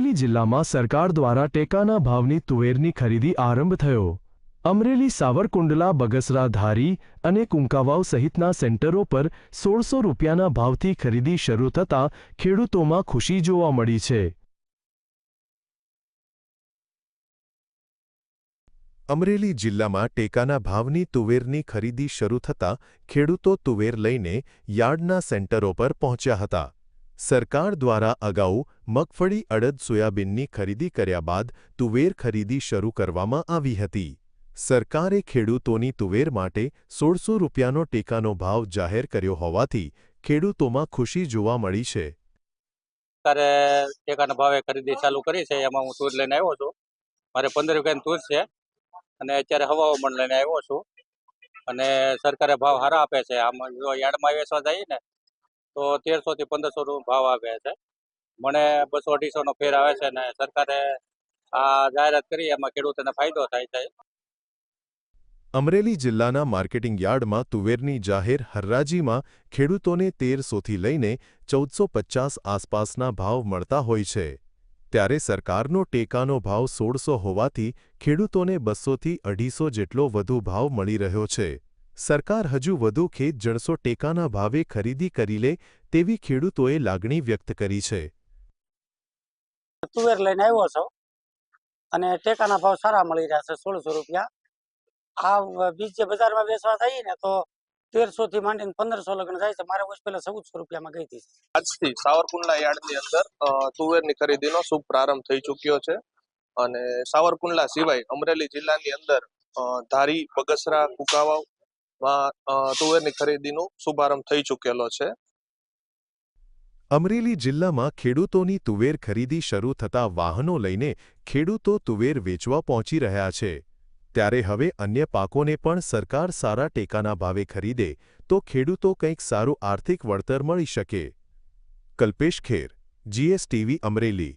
અમરેલી જિલ્લામાં સરકાર દ્વારા ટેકાના ભાવની તુવેરની ખરીદી આરંભ થયો। અમરેલી, સાવરકુંડલા, બગસરા, ધારી અને કુંકાવાવ સહિતના સેન્ટરો પર 1600 રૂપિયાના ભાવથી ખરીદી શરૂ થતાં ખેડૂતોમાં ખુશી જોવા મળી છે। અમરેલી જિલ્લામાં ટેકાના ભાવની તુવેરની ખરીદી શરૂ થતાં ખેડૂતો તુવેર લઈને યાર્ડના સેન્ટરો પર પહોંચ્યા હતા। સરકાર દ્વારા અગાઉ મગફળી, અડદ, સોયાબીનની ખરીદી કર્યા બાદ તુવેર ખરીદી શરૂ કરવામાં આવી હતી। સરકારે ખેડૂતોની તુવેર માટે 1600 રૂપિયાનો ટેકાનો ભાવ જાહેર કર્યો હોવાથી ખેડૂતોમાં ખુશી જોવા મળી છે। સરકારે ટેકાના ભાવે ખરીદી ચાલુ કરી છે, એમાં હું તુર લઈને આવ્યો છું। મારે 15 રૂપિયાની તુર છે અને અત્યારે હવામાન લઈને આવ્યો છું અને સરકારે ભાવ સારા આપે છે। આમાં જો યાર્ડમાં વેચવા જઈએ ને તો 1300 થી 1500 ભાવ આપે છે। મને 200-250 નો ફેર આવે છે ને સરકારે આ જાહેરાત કરી એમાં ખેડૂતોને ફાયદો થાય છે। અમરેલી જિલ્લાના માર્કેટિંગ યાર્ડમાં તુવેરની જાહેર હરાજીમાં ખેડૂતોને 1300 થી લઈને 1450 આસપાસના ભાવ મળતા હોય છે, ત્યારે સરકારનો ટેકાનો ભાવ 1600 હોવાથી ખેડૂતોને 200 થી 250 જેટલો વધુ ભાવ મળી રહ્યો છે। સરકાર હજુ વધુ ખેત જણસો ટેકાના ભાવે ખરીદી કરી લે તેવી ખેડૂતોએ લાગણી વ્યક્ત કરી છે। તુવેર લઈને આવ્યો છો અને ટેકાના ભાવ સારા મળી રહ્યા છે, 1600 રૂપિયા। આ બીજે બજારમાં વેચવા જઈએ ને તો 1300 થી માંડીને 1500 લગન જાય છે। મારે વર્ષ પહેલા 1400 રૂપિયામાં ગઈ હતી। આજથી સાવરકુંડલા યાર્ડની અંદર તુવેરની ખરીદીનો શુભ પ્રારંભ થઈ ચૂક્યો છે અને સાવરકુંડલા સિવાય અમરેલી જિલ્લાની અંદર ધારી, બગસરા, કુંકાવાવમાં તુવેરની ખરીદીનો શુભારંભ થઈ ચૂકેલો છે। અમરેલી જિલ્લામાં ખેડૂતોની તુવેર ખરીદી શરૂ થતાં વાહનો લઈને ખેડૂતો તુવેર વેચવા પહોંચી રહ્યા છે, ત્યારે હવે અન્ય પાકોને પણ સરકાર સારા ટેકાના ભાવે ખરીદે તો ખેડૂતો કંઈક સારું આર્થિક વળતર મળી શકે। કલ્પેશ ખેર, GSTV, અમરેલી।